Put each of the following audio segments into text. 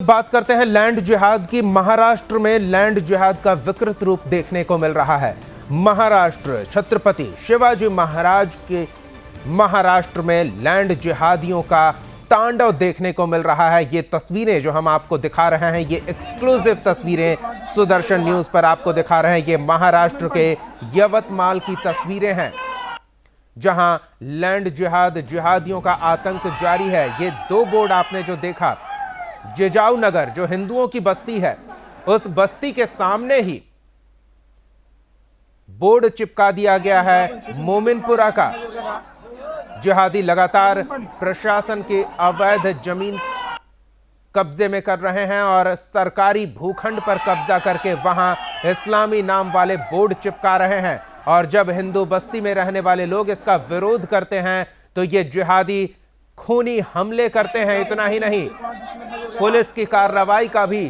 बात करते हैं लैंड जिहाद की। महाराष्ट्र में लैंड जिहाद का विकृत रूप देखने को मिल रहा है। महाराष्ट्र छत्रपति शिवाजी महाराज के महाराष्ट्र में लैंड जिहादियों का तांडव देखने को मिल रहा है। ये तस्वीरें जो हम आपको दिखा रहे हैं, ये एक्सक्लूसिव तस्वीरें सुदर्शन न्यूज पर आपको दिखा रहे हैं। ये महाराष्ट्र के यवतमाल की तस्वीरें हैं जहां लैंड जिहाद जिहादियों का आतंक जारी है। ये दो बोर्ड आपने जो देखा, जिजाऊ नगर जो हिंदुओं की बस्ती है, उस बस्ती के सामने ही बोर्ड चिपका दिया गया है मोमिनपुरा का। जिहादी लगातार प्रशासन के अवैध जमीन कब्जे में कर रहे हैं और सरकारी भूखंड पर कब्जा करके वहां इस्लामी नाम वाले बोर्ड चिपका रहे हैं। और जब हिंदू बस्ती में रहने वाले लोग इसका विरोध करते हैं तो ये जिहादी खूनी हमले करते हैं। इतना ही नहीं, पुलिस की कार्रवाई का भी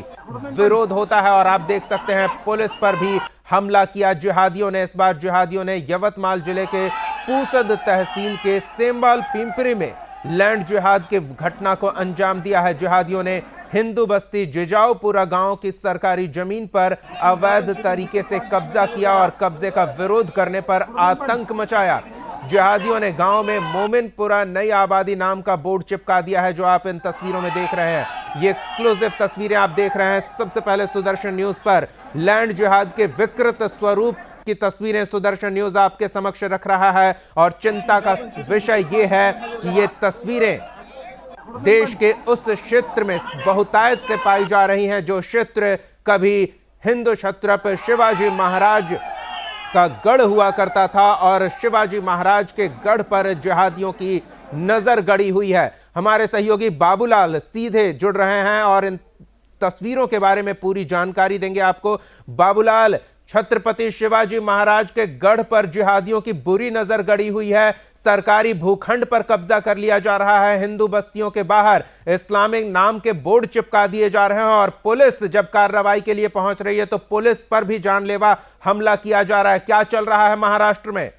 विरोध होता है और आप देख सकते हैं पुलिस पर भी हमला किया जिहादियों ने। इस बार जिहादियों ने यवतमाल जिले के पूसद तहसील के सेंबाल पिंपरी में लैंड जिहाद के घटना को अंजाम दिया है। जिहादियों ने हिंदू बस्ती जिजाऊपुरा गांव की सरकारी जमीन पर अवैध तरीके से कब्जा किया और कब्जे का विरोध करने पर आतंक मचाया। जिहादियों ने गांव में मोमिनपुरा नई आबादी नाम का बोर्ड चिपका दिया है, जो आप इन तस्वीरों में देख रहे हैं। ये एक्सक्लूसिव तस्वीरें आप देख रहे हैं सबसे पहले सुदर्शन न्यूज पर। लैंड जिहाद के विकृत स्वरूप की तस्वीरें सुदर्शन न्यूज आपके समक्ष रख रहा है और चिंता का विषय यह है कि ये तस्वीरें देश के उस क्षेत्र में बहुतायत से पाई जा रही हैं जो क्षेत्र कभी हिंदू छत्रपति शिवाजी महाराज का गढ़ हुआ करता था और शिवाजी महाराज के गढ़ पर जिहादियों की नजर गड़ी हुई है। हमारे सहयोगी बाबूलाल सीधे जुड़ रहे हैं और इन तस्वीरों के बारे में पूरी जानकारी देंगे आपको। बाबूलाल, छत्रपति शिवाजी महाराज के गढ़ पर जिहादियों की बुरी नजर गड़ी हुई है, सरकारी भूखंड पर कब्जा कर लिया जा रहा है, हिंदू बस्तियों के बाहर इस्लामिक नाम के बोर्ड चिपका दिए जा रहे हैं और पुलिस जब कार्रवाई के लिए पहुंच रही है तो पुलिस पर भी जानलेवा हमला किया जा रहा है। क्या चल रहा है महाराष्ट्र में?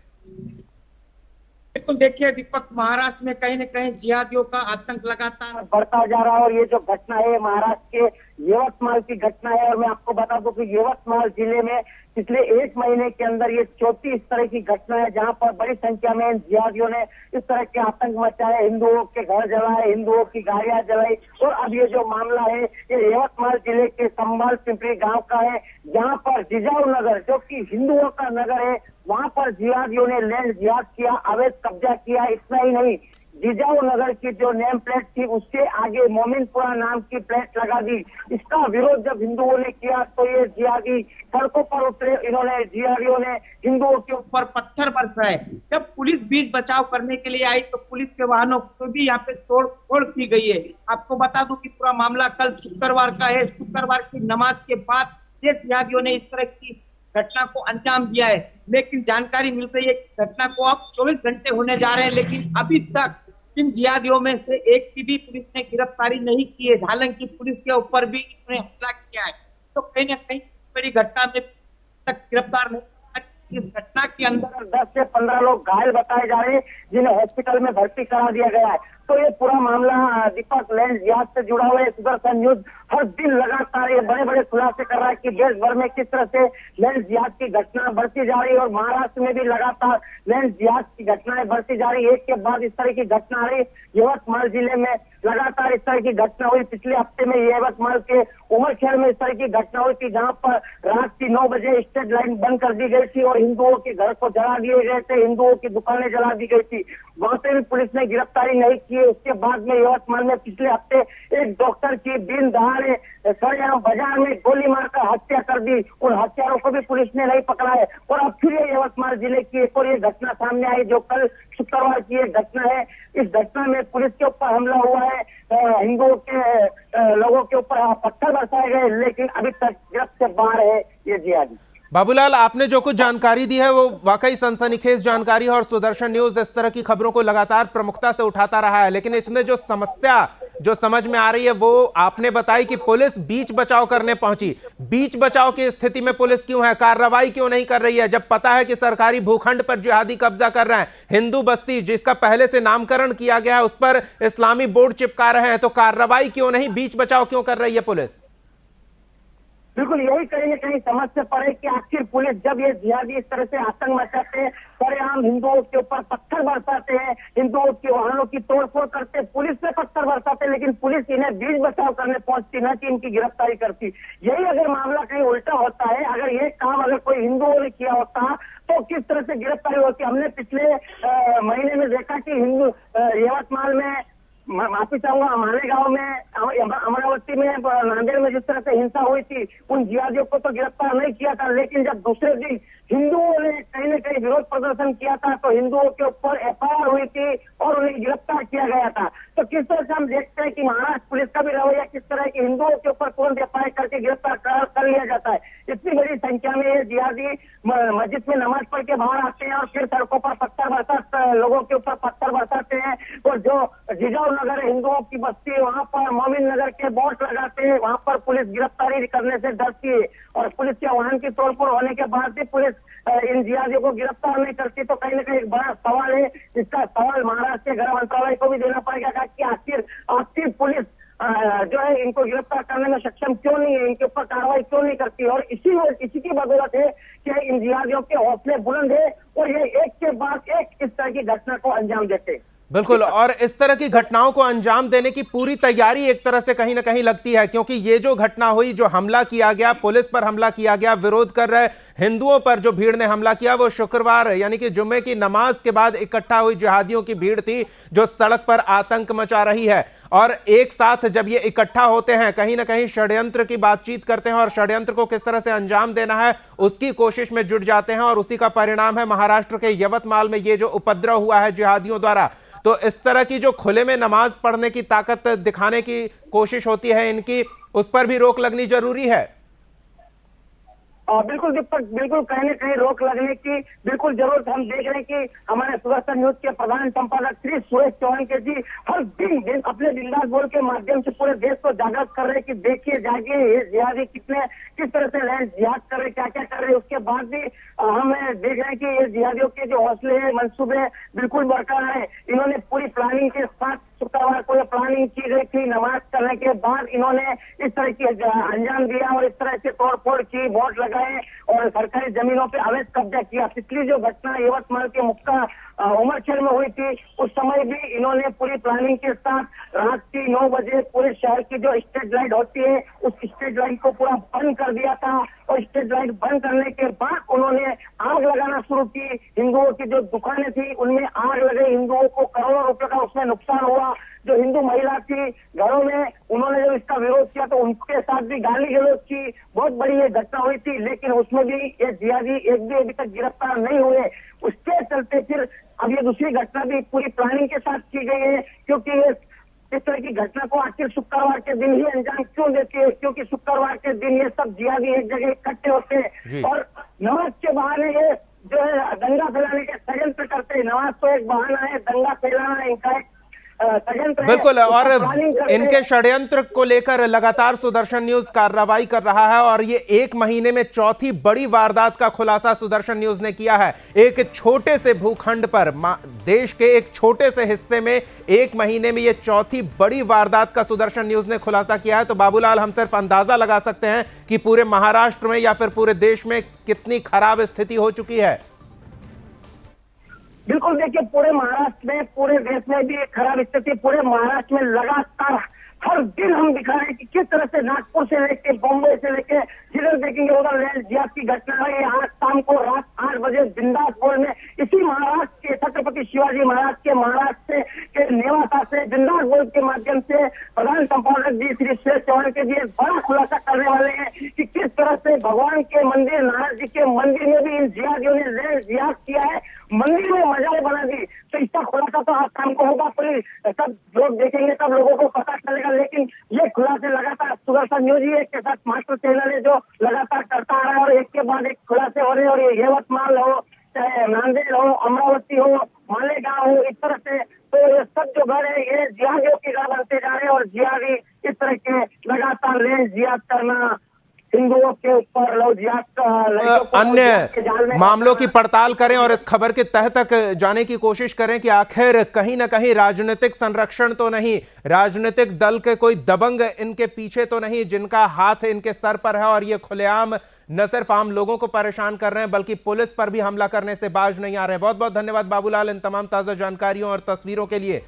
बिल्कुल, देखिए दीपक, महाराष्ट्र में कहीं न कहीं जिहादियों का आतंक लगातार बढ़ता जा रहा है और ये जो घटना है महाराष्ट्र के यवतमाल की घटना है। और मैं आपको बता दूं कि यवतमाल जिले में पिछले एक महीने के अंदर ये चौथी इस तरह की घटना है जहां पर बड़ी संख्या में जिहादियों ने इस तरह के आतंक मचाए, हिंदुओं के घर जलाए, हिंदुओं की गाड़ियां जलाई। और अब ये जो मामला है ये यवतमाल जिले के संबाल पिंपरी गांव का है, जहां पर जिजाऊ नगर जो कि हिंदुओं का नगर है, वहां पर जिहादियों ने लैंड जिहाद किया, अवैध कब्जा किया। इतना ही नहीं, जिजाऊ नगर की जो नेम प्लेट थी उसके आगे मोमिनपुरा नाम की प्लेट लगा दी। इसका विरोध जब हिंदुओं ने किया तो ये जिहादी सड़कों पर उतरे। इन्होंने जिहादियों ने हिंदुओं के ऊपर पत्थर बरसाए। जब पुलिस बीच बचाव करने के लिए आई तो पुलिस के वाहनों को भी यहाँ पे तोड़ की गई है। आपको बता दूं कि पूरा मामला कल शुक्रवार का है। शुक्रवार की नमाज के बाद ये जिहादियों ने इस तरह की घटना को अंजाम दिया है। लेकिन जानकारी मिल रही है कि घटना को अब 24 घंटे होने जा रहे हैं, लेकिन अभी तक इन जिहादियों में से एक की भी पुलिस ने गिरफ्तारी नहीं की है। हालांकि पुलिस के ऊपर भी इन्होंने हमला किया है, तो कहीं न कहीं बड़ी घटना में तक गिरफ्तार नहीं। इस घटना के अंदर 10 से 15 लोग घायल बताए जा रहे हैं, जिन्हें हॉस्पिटल में भर्ती करा दिया गया है। तो ये पूरा मामला दीपक लैंड जिहाद से जुड़ा हुआ है। सुदर्शन न्यूज हर दिन लगातार ये बड़े बड़े खुलासे कर रहा है कि देश भर में किस तरह से लैंड जिहाद की घटना बढ़ती जा रही है और महाराष्ट्र में भी लगातार लैंड जिहाद की घटनाएं बढ़ती जा रही है। एक के बाद इस तरह की घटना आ रही। यवतमाल जिले में लगातार इस तरह की घटना हुई। पिछले हफ्ते में यवतमाल के उमरखेड़ में इस तरह की घटना हुई थी, जहां पर रात की 9 बजे स्ट्रीट लाइट बंद कर दी गई थी और हिंदुओं के घर को जला दिए गए थे, हिंदुओं की दुकानें जला दी गई थी। वहां से भी पुलिस ने गिरफ्तारी नहीं की। उसके बाद में यवतमाल में पिछले हफ्ते एक डॉक्टर की दिन दहाड़े सरेआम बाजार में गोली मारकर हत्या कर दी। उन हत्यारों को भी पुलिस ने नहीं पकड़ा है। और अब फिर ये यवतमाल जिले की एक और ये घटना सामने आई जो कल शुक्रवार की एक घटना है। इस घटना में पुलिस के ऊपर हमला हुआ है, हिंदुओं के लोगों के ऊपर पत्थर बरसाए गए, लेकिन अभी तक गिरफ्त से बाहर है ये जिहादी। बाबूलाल, आपने जो कुछ जानकारी दी है वो वाकई सनसनीखेज जानकारी है और सुदर्शन न्यूज इस तरह की खबरों को लगातार प्रमुखता से उठाता रहा है। लेकिन इसमें जो समस्या जो समझ में आ रही है वो आपने बताई कि पुलिस बीच बचाव करने पहुंची। बीच बचाव की स्थिति में पुलिस क्यों है, कार्रवाई क्यों नहीं कर रही है, जब पता है कि सरकारी भूखंड पर जिहादी कब्जा कर रहे हैं, हिंदू बस्ती जिसका पहले से नामकरण किया गया है उस पर इस्लामी बोर्ड चिपका रहे हैं, तो कार्रवाई क्यों नहीं, बीच बचाव क्यों कर रही है पुलिस? बिल्कुल यही कहीं न कहीं समझ से पड़े कि आखिर पुलिस जब ये जिहादी इस तरह से आतंक मचाते हैं, सरेआम हिंदुओं के ऊपर पत्थर बरसाते हैं, हिंदुओं के वाहनों की तोड़फोड़ करते, पुलिस पे पत्थर बरसाते, लेकिन पुलिस इन्हें बीच बचाव करने पहुंचती, न कि इनकी गिरफ्तारी करती। यही अगर मामला कहीं उल्टा होता है, अगर ये काम अगर कोई हिंदुओं ने किया होता तो किस तरह से गिरफ्तारी होती। हमने पिछले महीने में देखा कि हिंदू यवतमाल में, माफी चाहूंगा, मालेगांव में, अमरावती में, नांदेड़ में जिस तरह से हिंसा हुई थी, उन जिहादियों को तो गिरफ्तार नहीं किया था, लेकिन जब दूसरे दिन हिंदुओं ने कहीं न कहीं विरोध प्रदर्शन किया था तो हिंदुओं के ऊपर एफआईआर हुई थी और उन्हें गिरफ्तार किया गया था। तो किस तरह से हम देखते हैं कि महाराष्ट्र पुलिस का भी रवैया किस तरह है कि हिंदुओं के ऊपर तुरंत एफआईआर करके गिरफ्तार कर लिया जाता है। इतनी बड़ी संख्या में ये जिहादी मस्जिद में नमाज पढ़ के बाहर आते हैं और फिर सड़कों पर पत्थर बरसाते, लोगों के ऊपर पत्थर बरसाते हैं। और जो जिजाऊ नगर हिंदुओं की बस्ती है वहां पर मोमिन नगर के बोर्ड लगाते हैं, वहां पर पुलिस गिरफ्तारी करने से डरती है और पुलिस के वाहन की तोड़फोड़ होने के बाद भी पुलिस इन जिहादियों को गिरफ्तार नहीं करती। तो कहीं न कहीं एक बड़ा सवाल है, इसका सवाल महाराष्ट्र के गृह मंत्रालय को भी देना पड़ेगा कि आखिर पुलिस जो है इनको गिरफ्तार करने में सक्षम क्यों नहीं है, इनके ऊपर कार्रवाई क्यों नहीं करती। और इसी की बदौलत है कि इन जिहादियों के हौसले बुलंद है और ये एक के बाद एक इस तरह की घटना को अंजाम देते हैं। बिल्कुल, और इस तरह की घटनाओं को अंजाम देने की पूरी तैयारी एक तरह से कहीं ना कहीं लगती है, क्योंकि ये जो घटना हुई, जो हमला किया गया, पुलिस पर हमला किया गया, विरोध कर रहे हिंदुओं पर जो भीड़ ने हमला किया, वो शुक्रवार यानी कि जुम्मे की नमाज के बाद इकट्ठा हुई जिहादियों की भीड़ थी जो सड़क पर आतंक मचा रही है। और एक साथ जब ये इकट्ठा होते हैं, कहीं ना कहीं षड्यंत्र की बातचीत करते हैं और षड्यंत्र को किस तरह से अंजाम देना है उसकी कोशिश में जुट जाते हैं, और उसी का परिणाम है महाराष्ट्र के यवतमाल में ये जो उपद्रव हुआ है जिहादियों द्वारा। तो इस तरह की जो खुले में नमाज पढ़ने की ताकत दिखाने की कोशिश होती है इनकी, उस पर भी रोक लगनी जरूरी है। बिल्कुल दीपक, बिल्कुल कहीं न कहीं रोक लगने की बिल्कुल जरूरत। हम देख रहे हैं कि हमारे सुदर्शन न्यूज के प्रधान संपादक श्री सुरेश चौहान के जी हर दिन अपने बिंदास बोल के माध्यम से पूरे देश को जागृत कर रहे हैं कि देखिए जागिए ये जिहादी किस तरह से लैंड जिहाद कर रहे, क्या क्या कर रहे। उसके बाद भी हम देख रहे हैं कि ये जिहादियों के जो हौसले हैं, मंसूबे बिल्कुल बरकरार है। इन्होंने पूरी प्लानिंग के साथ शुक्रवार को प्लानिंग की गई थी, नमाज करने के बाद इन्होंने इस तरह की अंजाम दिया और इस तरह से तोड़फोड़ की, वोट लगाए और सरकारी जमीनों पे अवैध कब्जा किया। पिछली जो घटना यवतमाल के मुक्का उमरखेड़ में हुई थी, उस समय भी इन्होंने पूरी प्लानिंग के साथ रात की 9 बजे पूरे शहर की जो स्ट्रीट लाइट होती है उस स्ट्रीट लाइट को पूरा बंद कर दिया था और स्ट्रीट लाइट बंद करने के बाद उन्होंने आग लगाना शुरू की। हिंदुओं की जो दुकानें थी उनमें आग लगे, हिंदुओं को करोड़ों रुपए का उसमें नुकसान हुआ। जो हिंदू महिला थी घरों में, उन्होंने जब इसका विरोध किया तो उनके साथ भी गाली गलौज की, बहुत बड़ी ये घटना हुई थी। लेकिन उसमें भी ये जिहादी एक भी अभी तक गिरफ्तार नहीं हुए। उसके चलते फिर अब ये दूसरी घटना भी पूरी प्लानिंग के साथ की गई है, क्योंकि ये इस तरह की घटना को आखिर शुक्रवार के दिन ही अंजाम क्यों देती है, क्योंकि शुक्रवार के दिन ये सब जिहादी एक जगह इकट्ठे होते हैं और नमाज के बहाने ये जो है दंगा फैलाने के षड्यंत्र करते हैं। नमाज तो एक बहाना है, दंगा फैलाना इनका एक बिल्कुल, और इनके षड्यंत्र को लेकर लगातार सुदर्शन न्यूज कार्रवाई कर रहा है और ये एक महीने में चौथी बड़ी वारदात का खुलासा सुदर्शन न्यूज ने किया है। एक छोटे से भूखंड पर, देश के एक छोटे से हिस्से में एक महीने में ये चौथी बड़ी वारदात का सुदर्शन न्यूज ने खुलासा किया है। तो बाबूलाल, हम सिर्फ अंदाजा लगा सकते हैं कि पूरे महाराष्ट्र में या फिर पूरे देश में कितनी खराब स्थिति हो चुकी है। बिल्कुल देखिए, पूरे महाराष्ट्र में, पूरे देश में भी एक खराब स्थिति। पूरे महाराष्ट्र में लगातार हर दिन हम दिखा रहे हैं कि किस तरह से नागपुर से लेके बॉम्बे से लेके जिधर देखेंगे उधर लैंड जिहाद की घटना है। आज शाम को रात 8 बजे बिंदासपुर में इसी महाराष्ट्र के छत्रपति शिवाजी महाराज के महाराष्ट्र के नेवासा से बिंदासपुर के माध्यम से प्रधान संपादक जी श्री सुरेश चौहान के जी बड़ा खुलासा करने वाले हैं कि किस तरह से भगवान के मंदिर, नारद जी के मंदिर में भी इन जिहादियों ने लैंड जिहाद किया है, मंदिर में मजाक बना दी। तो इसका खुलासा तो आज शाम को होगा, पूरी सब लोग देखेंगे, सब लोगों को पता चलेगा। लेकिन ये खुलासे लगातार सुदर्शन न्यूज ही एक के साथ मास्टर चैनल है जो लगातार करता आ रहा है और एक के बाद एक खुलासे हो रहे हैं। और ये यवतमाल हो, चाहे नांदेड़ हो, अमरावती हो, मालेगांव हो, इस तरह से तो ये सब जो घर है ये जिहादियों के घर बनते जा रहे हैं और जिहादी इस तरह के लगातार रेंज जिहाद करना, हिंदुओं के ऊपर लव जिहाद अन्य मामलों की पड़ताल करें और इस खबर के तह तक जाने की कोशिश करें कि आखिर कहीं ना कहीं राजनीतिक संरक्षण तो नहीं, राजनीतिक दल के कोई दबंग इनके पीछे तो नहीं जिनका हाथ इनके सर पर है और ये खुलेआम न सिर्फ आम लोगों को परेशान कर रहे हैं बल्कि पुलिस पर भी हमला करने से बाज नहीं आ रहे हैं। बहुत बहुत धन्यवाद बाबूलाल इन तमाम ताजा जानकारियों और तस्वीरों के लिए।